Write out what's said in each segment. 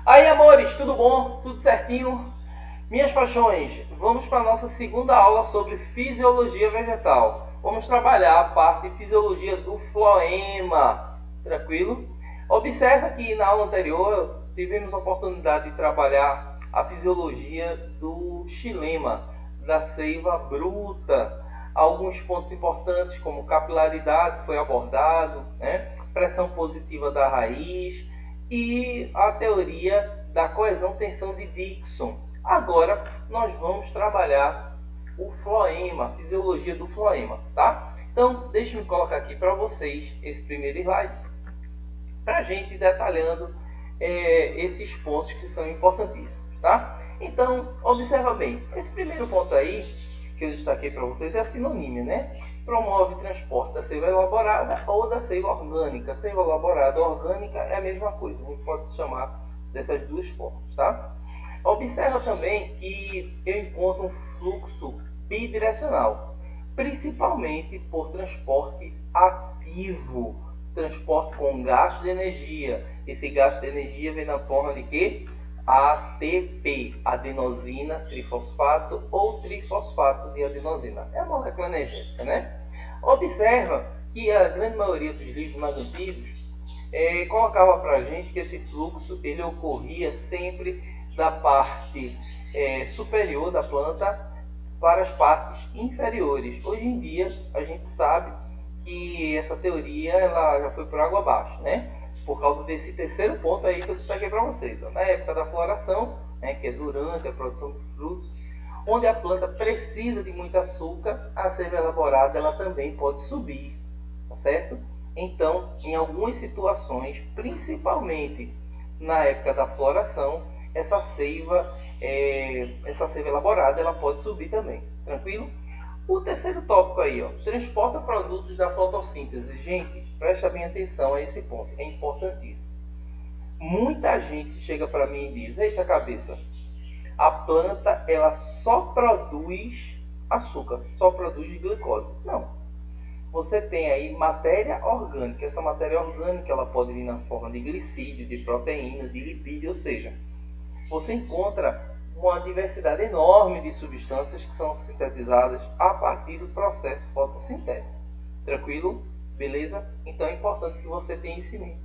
Aí, amores, tudo bom? Tudo certinho? Minhas paixões, vamos para a nossa segunda aula sobre fisiologia vegetal. Vamos trabalhar a parte de fisiologia do floema, tranquilo? Observa que na aula anterior tivemos a oportunidade de trabalhar a fisiologia do xilema, da seiva bruta. Alguns pontos importantes como capilaridade foi abordado, né? Pressão positiva da raiz, e a teoria da coesão-tensão de Dickson. Agora nós vamos trabalhar o floema, a fisiologia do floema, tá? Então, deixe-me colocar aqui para vocês esse primeiro slide, para a gente ir detalhando esses pontos que são importantíssimos, tá? Então, observa bem, esse primeiro ponto aí, que eu destaquei para vocês, é a sinonímia, né? Promove o transporte da seiva elaborada ou da seiva orgânica. Seiva elaborada ou orgânica é a mesma coisa, a gente pode chamar dessas duas formas, tá? Observa também que eu encontro um fluxo bidirecional, principalmente por transporte ativo, transporte com gasto de energia. Esse gasto de energia vem na forma de quê? ATP, adenosina trifosfato ou trifosfato de adenosina. É a molécula energética, né? Observa que a grande maioria dos livros mais antigos colocava para a gente que esse fluxo ele ocorria sempre da parte superior da planta para as partes inferiores. Hoje em dia a gente sabe que essa teoria ela já foi por água abaixo, né? Por causa desse terceiro ponto aí que eu destaquei para vocês. Na época da floração, né, que é durante a produção de frutos, onde a planta precisa de muito açúcar, a seiva elaborada ela também pode subir, tá certo? Então, em algumas situações, principalmente na época da floração, essa seiva elaborada ela pode subir também, tranquilo? O terceiro tópico aí, ó, transporta produtos da fotossíntese. Gente, presta bem atenção a esse ponto, é importantíssimo. Muita gente chega para mim e diz: eita cabeça, a planta ela só produz açúcar, só produz glicose. Não. Você tem aí matéria orgânica. Essa matéria orgânica ela pode vir na forma de glicídio, de proteína, de lipídio, ou seja, você encontra uma diversidade enorme de substâncias que são sintetizadas a partir do processo fotossintético. Tranquilo? Beleza? Então é importante que você tenha isso em mente.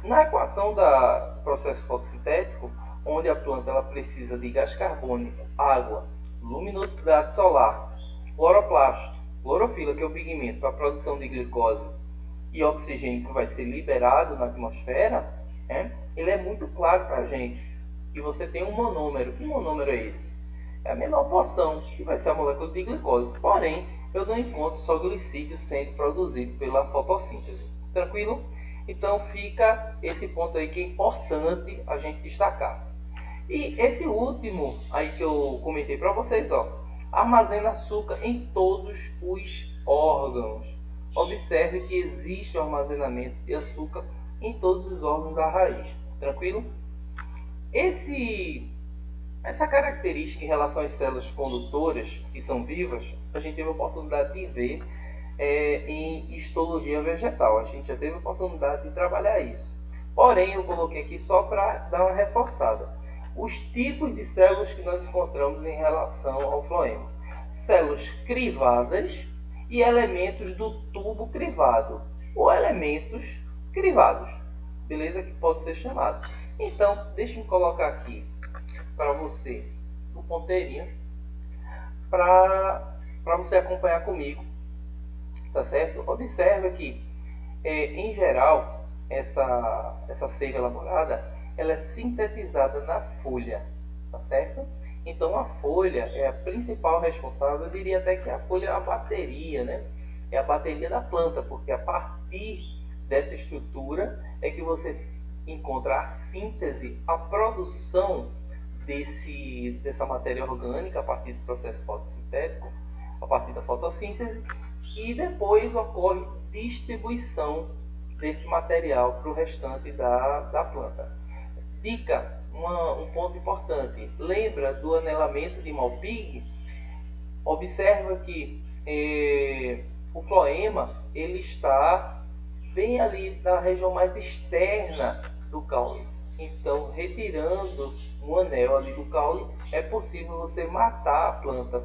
Na equação do processo fotossintético, onde a planta ela precisa de gás carbônico, água, luminosidade solar, cloroplasto, clorofila, que é o pigmento para a produção de glicose, e oxigênio que vai ser liberado na atmosfera, ele é muito claro para a gente que você tem um monômero. Que monômero é esse? É a menor porção, que vai ser a molécula de glicose. Porém, eu não encontro só glicídio sendo produzido pela fotossíntese. Tranquilo? Então fica esse ponto aí que é importante a gente destacar. E esse último aí que eu comentei para vocês, ó, armazena açúcar em todos os órgãos. Observe que existe o armazenamento de açúcar em todos os órgãos da raiz. Tranquilo? Essa característica em relação às células condutoras que são vivas, a gente teve a oportunidade de ver em histologia vegetal. A gente já teve a oportunidade de trabalhar isso. Porém, eu coloquei aqui só para dar uma reforçada. Os tipos de células que nós encontramos em relação ao floema: células crivadas e elementos do tubo crivado, ou elementos crivados, beleza? Que pode ser chamado. Então, deixe-me colocar aqui para você o ponteirinho para você acompanhar comigo, tá certo? Observe que, em geral, essa seiva elaborada ela é sintetizada na folha, tá certo? Então, a folha é a principal responsável, eu diria até que a folha é a bateria, né? É a bateria da planta, porque a partir dessa estrutura é que você encontra a síntese, a produção dessa matéria orgânica a partir do processo fotossintético, a partir da fotossíntese, e depois ocorre distribuição desse material para o restante da planta. Dica, um ponto importante: lembra do anelamento de Malpighi? Observa que o floema ele está bem ali na região mais externa do caule. Então, retirando um anel ali do caule, é possível você matar a planta,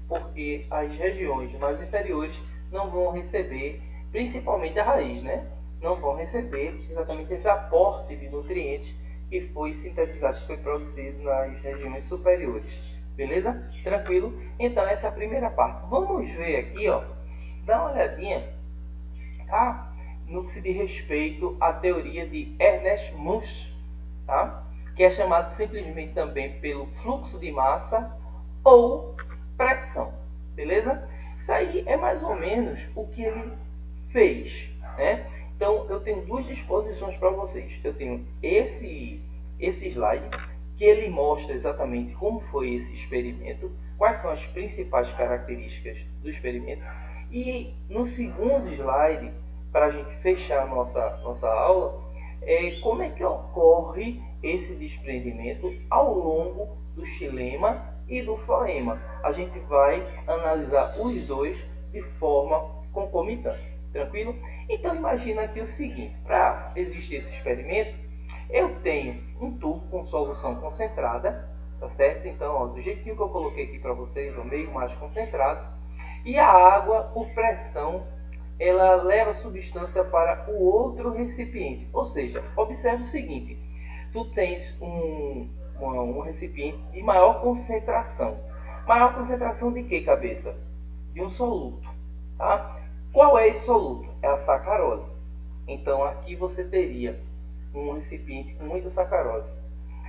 porque as regiões mais inferiores não vão receber, principalmente a raiz, né? Não vão receber exatamente esse aporte de nutrientes que foi sintetizado, que foi produzido nas regiões superiores. Beleza? Tranquilo? Então essa é a primeira parte. Vamos ver aqui, ó, dá uma olhadinha no que se diz respeito à teoria de Ernest Mus, tá? Que é chamado simplesmente também pelo fluxo de massa ou pressão. Beleza? Isso aí é mais ou menos o que ele fez, né? Então eu tenho duas disposições para vocês. Eu tenho esse slide que ele mostra exatamente como foi esse experimento, quais são as principais características do experimento, e no segundo slide, para a gente fechar a nossa aula, como é que ocorre esse desprendimento ao longo do xilema e do floema. A gente vai analisar os dois de forma concomitante. Tranquilo? Então imagina aqui o seguinte, para existir esse experimento, eu tenho um tubo com solução concentrada, tá certo? Então, ó, do jeitinho que eu coloquei aqui para vocês, o meio mais concentrado, e a água, por pressão, ela leva a substância para o outro recipiente. Ou seja, observe o seguinte, tu tens um recipiente de maior concentração. Maior concentração de que, cabeça? De um soluto, tá? Qual é esse soluto? É a sacarose. Então aqui você teria um recipiente com muita sacarose.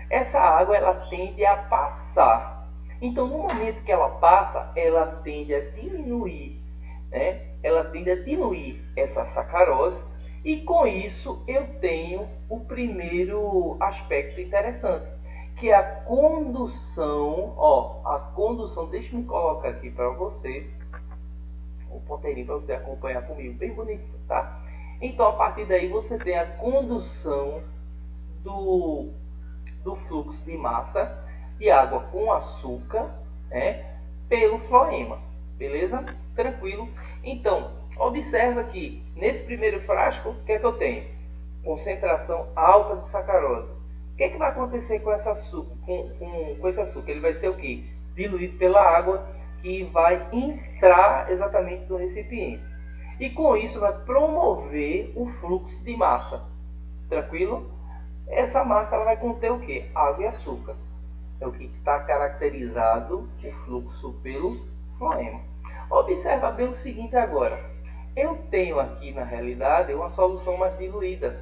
Essa água ela tende a passar. Então no momento que ela passa, ela tende a diminuir, né? Ela tende a diluir essa sacarose, e com isso eu tenho o primeiro aspecto interessante, que é a condução. Ó, a condução, deixa-me colocar aqui para você o ponteirinho para você acompanhar comigo, bem bonito, tá? Então a partir daí você tem a condução do fluxo de massa de água com açúcar, né, pelo floema, beleza? Tranquilo? Então observa que nesse primeiro frasco, o que é que eu tenho? Concentração alta de sacarose. O que é que vai acontecer com esse açúcar? Com esse açúcar? Ele vai ser o quê? Diluído pela água, que vai entrar exatamente no recipiente. E com isso vai promover o fluxo de massa. Tranquilo? Essa massa ela vai conter o quê? Água e açúcar. É o que está caracterizado o fluxo pelo floema. Observa bem o seguinte agora. Eu tenho aqui na realidade uma solução mais diluída.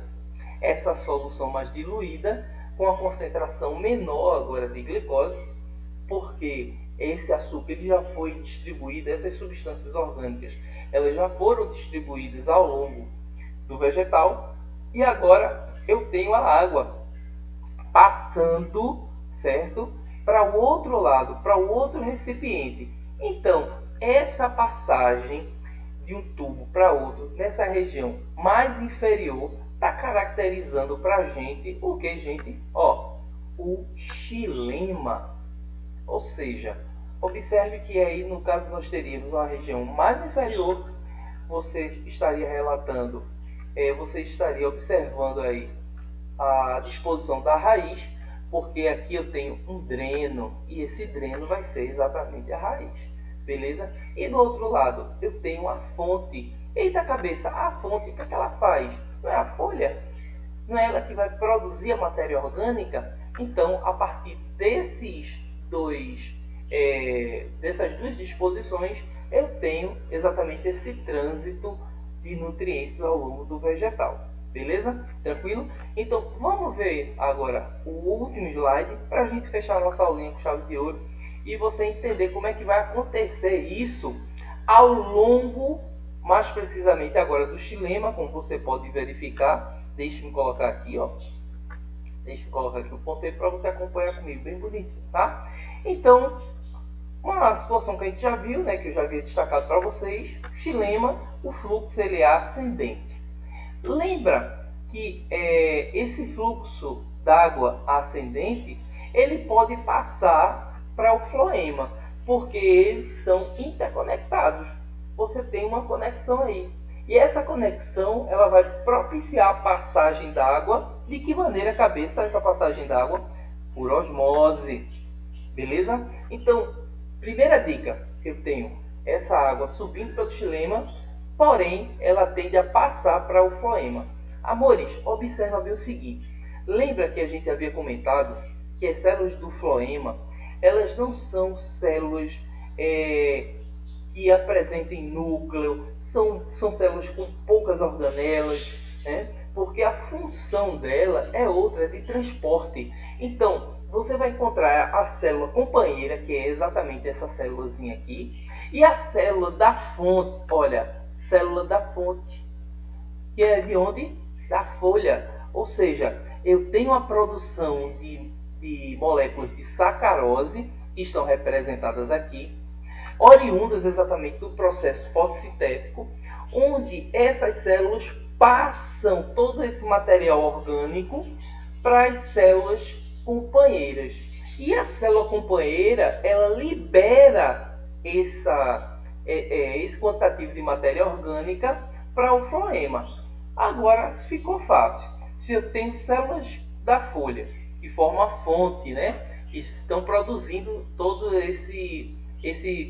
Essa solução mais diluída com a concentração menor agora de glicose, porque esse açúcar ele já foi distribuído, essas substâncias orgânicas, elas já foram distribuídas ao longo do vegetal, e agora eu tenho a água passando, certo? Para o outro lado, para o outro recipiente. Então, essa passagem de um tubo para outro, nessa região mais inferior, está caracterizando para a gente o que, gente? Ó, o xilema. Ou seja, observe que aí no caso nós teríamos uma região mais inferior, você estaria relatando, você estaria observando aí a disposição da raiz, porque aqui eu tenho um dreno e esse dreno vai ser exatamente a raiz, beleza? E do outro lado eu tenho a fonte. Eita cabeça, a fonte, o que é que ela faz? Não é a folha? Não é ela que vai produzir a matéria orgânica? Então, a partir dessas duas disposições, eu tenho exatamente esse trânsito de nutrientes ao longo do vegetal. Beleza? Tranquilo? Então, vamos ver agora o último slide para a gente fechar a nossa aulinha com chave de ouro e você entender como é que vai acontecer isso ao longo, mais precisamente agora, do xilema, como você pode verificar. Deixa-me colocar aqui, ó. Deixa eu colocar aqui o ponteiro para você acompanhar comigo, bem bonito, tá? Então, uma situação que a gente já viu, né, que eu já havia destacado para vocês, xilema, o fluxo ele é ascendente. Lembra que esse fluxo d'água ascendente, ele pode passar para o floema, porque eles são interconectados. Você tem uma conexão aí. E essa conexão ela vai propiciar a passagem da água De que maneira, cabeça, essa passagem d'água? Por osmose, beleza? Então, primeira dica que eu tenho, essa água subindo pelo xilema, porém, ela tende a passar para o floema. Amores, observa bem o seguinte, lembra que a gente havia comentado que as células do floema, elas não são células que apresentem núcleo, são células com poucas organelas, né? Porque a função dela é outra, é de transporte. Então, você vai encontrar a célula companheira, que é exatamente essa célulazinha aqui, e a célula da fonte, olha, célula da fonte, que é de onde? Da folha. Ou seja, eu tenho a produção de moléculas de sacarose, que estão representadas aqui, oriundas exatamente do processo fotossintético, onde essas células passam todo esse material orgânico para as células companheiras. E a célula companheira, ela libera esse quantitativo de matéria orgânica para o floema. Agora ficou fácil. Se eu tenho células da folha, que formam a fonte, né, que estão produzindo todo esse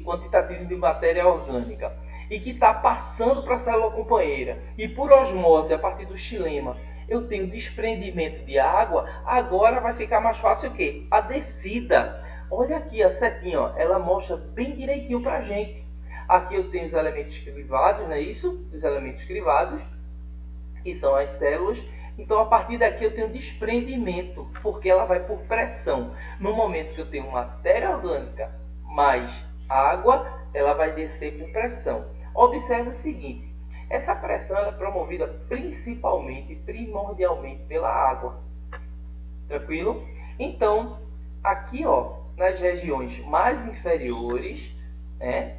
quantitativo de matéria orgânica, e que está passando para a célula companheira, e por osmose, a partir do xilema, eu tenho desprendimento de água, agora vai ficar mais fácil o quê? A descida. Olha aqui a setinha, ó, ela mostra bem direitinho para a gente. Aqui eu tenho os elementos crivados, não é isso? Os elementos crivados, que são as células. Então, a partir daqui eu tenho desprendimento, porque ela vai por pressão. No momento que eu tenho matéria orgânica mais água, ela vai descer por pressão. Observe o seguinte, essa pressão ela é promovida primordialmente pela água. Tranquilo? Então, aqui ó, nas regiões mais inferiores, né,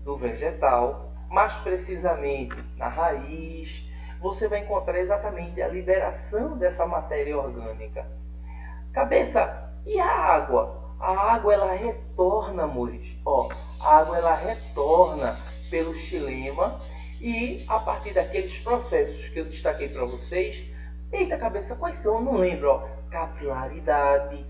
do vegetal, mais precisamente na raiz, você vai encontrar exatamente a liberação dessa matéria orgânica. Cabeça, e a água? A água ela retorna, amores. Ó, a água ela retorna pelo xilema e a partir daqueles processos que eu destaquei para vocês. Eita, cabeça, quais são? Eu não lembro. Ó, capilaridade,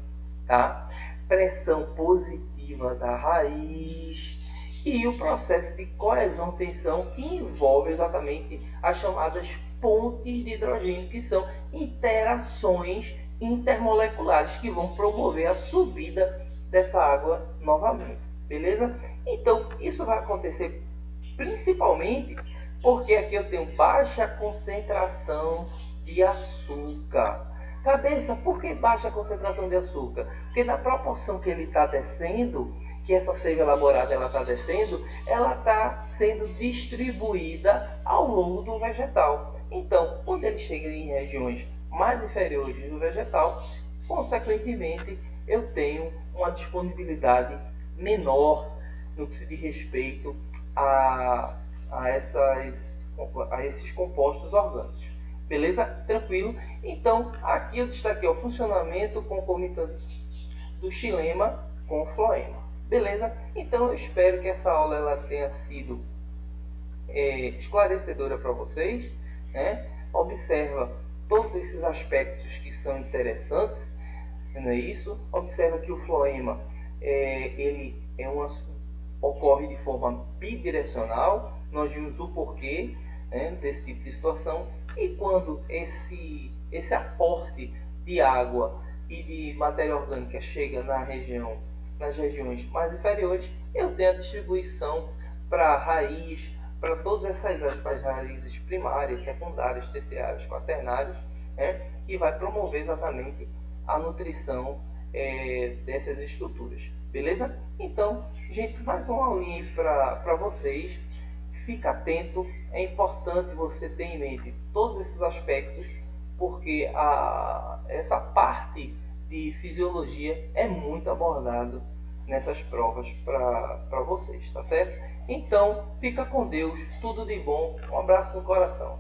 tá? Pressão positiva da raiz e o processo de coesão-tensão, que envolve exatamente as chamadas pontes de hidrogênio, que são interações intermoleculares que vão promover a subida dessa água novamente, beleza? Então, isso vai acontecer principalmente porque aqui eu tenho baixa concentração de açúcar. Cabeça, por que baixa concentração de açúcar? Porque na proporção que ele está descendo, que essa seiva elaborada ela está descendo, ela está sendo distribuída ao longo do vegetal. Então, quando ele chega em regiões mais inferiores do vegetal, consequentemente, eu tenho uma disponibilidade menor no que se diz respeito a esses compostos orgânicos. Beleza? Tranquilo? Então, aqui eu destaquei o funcionamento concomitante do xilema com o floema. Beleza? Então, eu espero que essa aula ela tenha sido esclarecedora para vocês, né? Observa todos esses aspectos que são interessantes, não é isso? Observa que o floema ele ocorre de forma bidirecional. Nós vimos o porquê, né, desse tipo de situação, e quando esse aporte de água e de matéria orgânica chega nas regiões mais inferiores, eu tenho a distribuição para a raiz, para todas essas áreas, para as raízes primárias, secundárias, terciárias, quaternárias, né, que vai promover exatamente a nutrição dessas estruturas. Beleza? Então, gente, mais uma aulinha para vocês. Fica atento, é importante você ter em mente todos esses aspectos, porque essa parte de fisiologia é muito abordado nessas provas para vocês, tá certo? Então, fica com Deus, tudo de bom, um abraço no coração.